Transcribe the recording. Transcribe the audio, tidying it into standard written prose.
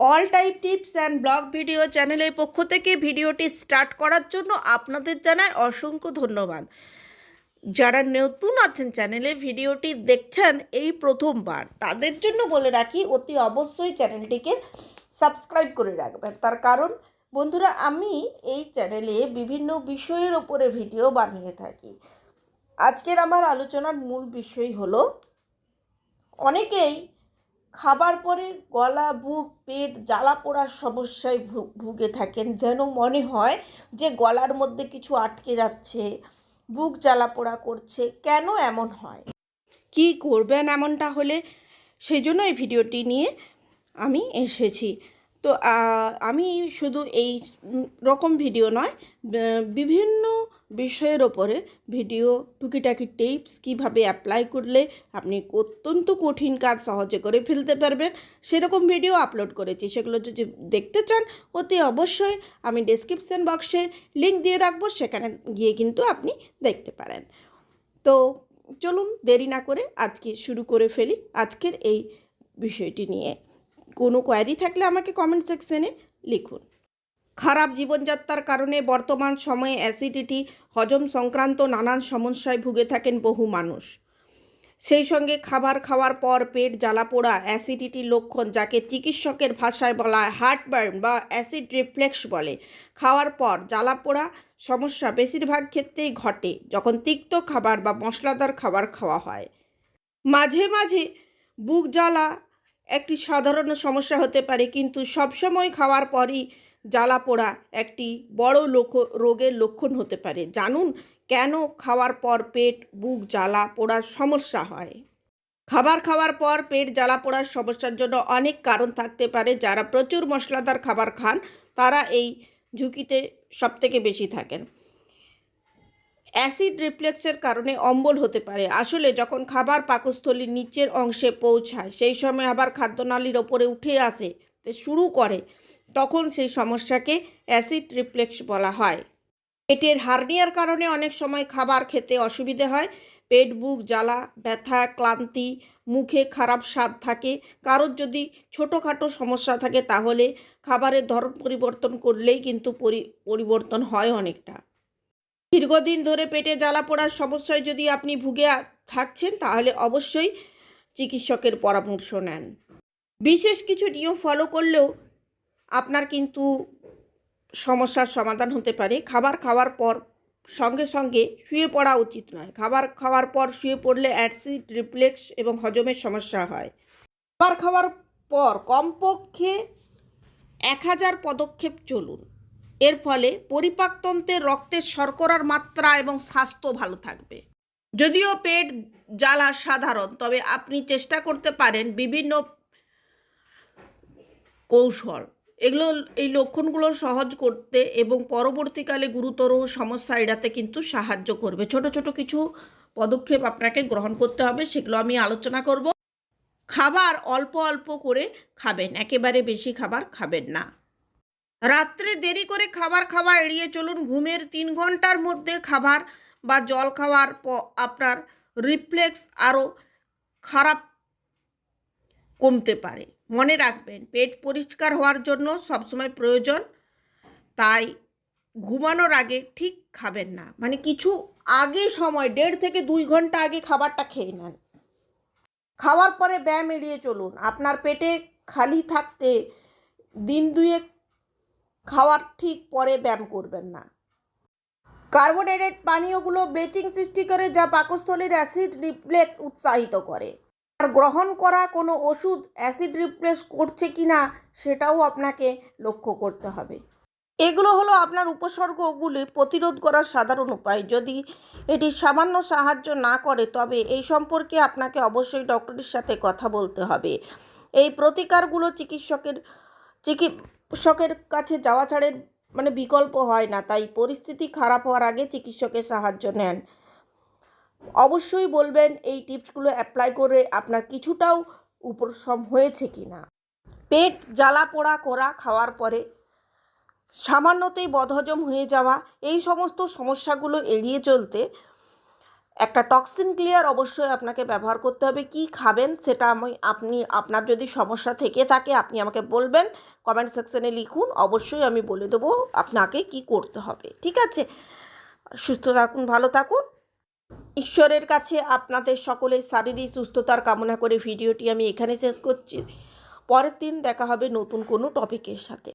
All type tips and blog video চ্যানেলের পক্ষ থেকে ভিডিওটি স্টার্ট করার জন্য আপনাদের জানাই অসংখ্য ধন্যবাদ। যারা নতুন আছেন চ্যানেলে ভিডিওটি দেখছেন এই প্রথমবার, তাদের জন্য বলে রাখি অতি অবশ্যই চ্যানেলটিকে সাবস্ক্রাইব করে রাখবেন। তার কারণ বন্ধুরা, আমি এই চ্যানেলে বিভিন্ন বিষয়ের ওপরে ভিডিও বানিয়ে থাকি। আজকের আমার আলোচনার মূল বিষয় হলো, অনেকেই খাবার পরে গলা, বুক, পেট জ্বালা পোড়ার সমস্যায় ভুগে থাকেন। যেন মনে হয় যে গলার মধ্যে কিছু আটকে যাচ্ছে, বুক জ্বালা পোড়া করছে। কেন এমন হয়, কি করবেন এমনটা হলে, সেই জন্য এই ভিডিওটি নিয়ে আমি এসেছি। তো আমি শুধু এই রকম ভিডিও নয়, বিভিন্ন বিষয়ের ওপরে ভিডিও, টুকিটাকি টিপস কীভাবে অ্যাপ্লাই করলে আপনি অত্যন্ত কঠিন কাজ সহজে করে ফেলতে পারবেন, সেরকম ভিডিও আপলোড করেছি। সেগুলো যদি দেখতে চান অতি অবশ্যই আমি ডেসক্রিপশন বক্সে লিঙ্ক দিয়ে রাখবো, সেখানে গিয়ে কিন্তু আপনি দেখতে পারেন। তো চলুন দেরি না করে আজকে শুরু করে ফেলি আজকের এই বিষয়টি নিয়ে। কোনো কোয়ারি থাকলে আমাকে কমেন্ট সেকশনে লিখুন। খারাপ জীবনযাত্রার কারণে বর্তমান সময়ে অ্যাসিডিটি, হজম সংক্রান্ত নানান সমস্যায় ভুগে থাকেন বহু মানুষ। সেই সঙ্গে খাবার খাওয়ার পর পেট জ্বালা পোড়া অ্যাসিডিটির লক্ষণ, যাকে চিকিৎসকের ভাষায় বলা হয় হার্টবার্ন বা অ্যাসিড রিফ্লেক্স বলে। খাওয়ার পর জ্বালা পোড়া সমস্যা বেশিরভাগ ক্ষেত্রেই ঘটে যখন তিক্ত খাবার বা মশলাদার খাবার খাওয়া হয়। মাঝে মাঝে বুক জ্বালা একটি সাধারণ সমস্যা হতে পারে, কিন্তু সবসময় খাওয়ার পরই জ্বালা পোড়া একটি বড় রোগের লক্ষণ হতে পারে। জানুন কেন খাওয়ার পর পেট, বুক জ্বালা পোড়ার সমস্যা হয়। খাবার খাওয়ার পর পেট জ্বালা পোড়ার সমস্যার জন্য অনেক কারণ থাকতে পারে। যারা প্রচুর মশলাদার খাবার খান তারা এই ঝুঁকিতে সবথেকে বেশি থাকেন। অ্যাসিড রিফ্লেক্সের কারণে অম্বল হতে পারে। আসলে যখন খাবার পাকস্থলীর নিচের অংশে পৌঁছায়, সেই সময় আবার খাদ্যনালীর ওপরে উঠে আসে শুরু করে, তখন সেই সমস্যাকে অ্যাসিড রিফ্লেক্স বলা হয়। পেটের হার্নিয়ার কারণে অনেক সময় খাবার খেতে অসুবিধে হয়। পেট, বুক জ্বালা, ব্যথা, ক্লান্তি, মুখে খারাপ স্বাদ থাকে। কারোর যদি ছোটোখাটো সমস্যা থাকে তাহলে খাবারের ধরন পরিবর্তন করলেই কিন্তু পরিবর্তন হয় অনেকটা। দীর্ঘদিন ধরে পেটে জ্বালা পোড়ার সমস্যায় যদি আপনি ভুগে থাকছেন তাহলে অবশ্যই চিকিৎসকের পরামর্শ নেন। বিশেষ কিছু নিয়ম ফলো করলেও আপনার কিন্তু সমস্যার সমাধান হতে পারে। খাবার খাওয়ার পর সঙ্গে সঙ্গে শুয়ে পড়া উচিত নয়। খাবার খাওয়ার পর শুয়ে পড়লে অ্যাসিড রিফ্লেক্স এবং হজমের সমস্যা হয়। খাবার খাওয়ার পর কমপক্ষে 1000 পদক্ষেপ চলুন। এর ফলে পরিপাকতন্ত্রের রক্তের শর্করার মাত্রা এবং স্বাস্থ্য ভালো থাকবে। যদিও পেট জ্বালা সাধারণ, তবে আপনি চেষ্টা করতে পারেন বিভিন্ন কৌশল। এই লক্ষণগুলো সহজ করতে এবং পরবর্তীকালে গুরুতর সমস্যা এড়াতে কিন্তু সাহায্য করবে। ছোট ছোট কিছু পদক্ষেপ আপনাকে গ্রহণ করতে হবে, সেগুলো আমি আলোচনা করব। খাবার অল্প অল্প করে খাবেন, একেবারে বেশি খাবার খাবেন না। রাত্রে দেরি করে খাবার খাওয়া এড়িয়ে চলুন। ঘুমের 3 ঘন্টার মধ্যে খাবার বা জল খাওয়ার পর আপনার রিফ্লেক্স আরও খারাপ কমতে পারে। মনে রাখবেন, পেট পরিষ্কার হওয়ার জন্য সবসময় প্রয়োজন, তাই ঘুমানোর আগে ঠিক খাবেন না। মানে কিছু আগে সময় 1.5 থেকে 2 ঘন্টা আগে খাবারটা খেয়ে নেন। খাওয়ার পরে ব্যায়াম এড়িয়ে চলুন। আপনার পেটে খালি থাকতে দিন 2 খাওয়ার ঠিক পরে ব্যায়াম করবেন না। কার্বোহাইড্রেট পানীয়গুলো ব্লিচিং সৃষ্টি করে, যা পাকস্থলীর অ্যাসিড রিফ্লেক্স উৎসাহিত করে। আর গ্রহণ করা কোনো ওষুধ অ্যাসিড রিফ্লেক্স করছে কি না সেটাও আপনাকে লক্ষ্য করতে হবে। এগুলো হলো আপনার উপসর্গগুলি প্রতিরোধ করার সাধারণ উপায়। যদি এটি সামান্য সাহায্য না করে তবে এই সম্পর্কে আপনাকে অবশ্যই ডক্টরের সাথে কথা বলতে হবে। এই প্রতিকারগুলো চিকিৎসকের কাছে যাওয়া ছাড়া বিকল্প হয় না, তাই পরিস্থিতি খারাপ হওয়ার আগে চিকিৎসকের সাহায্য নেন। অবশ্যই বলবেন এই টিপসগুলো অ্যাপ্লাই করে আপনার কিছুটাও উপশম হয়েছে কি না। পেট জ্বালা পোড়া করা, খাওয়ার পরে সামান্যতেই বদহজম হয়ে যাওয়া, এই সমস্ত সমস্যাগুলো এড়িয়ে চলতে একটা টক্সিন ক্লিয়ার অবশ্যই আপনাকে ব্যবহার করতে হবে। কি খাবেন সেটা আপনার যদি সমস্যা থেকে থাকে আপনি আমাকে বলবেন, কমেন্ট সেকশনে লিখুন, অবশ্যই আমি বলে দেবো আপনাকে কি করতে হবে। ঠিক আছে? সুস্থ থাকুন, ভালো থাকুন। ঈশ্বরের কাছে আপনাদের সকলের শারীরিক সুস্থতার কামনা করে ভিডিওটি আমি এখানে শেষ করছি। পরের দিন দেখা হবে নতুন কোনো টপিকের সাথে।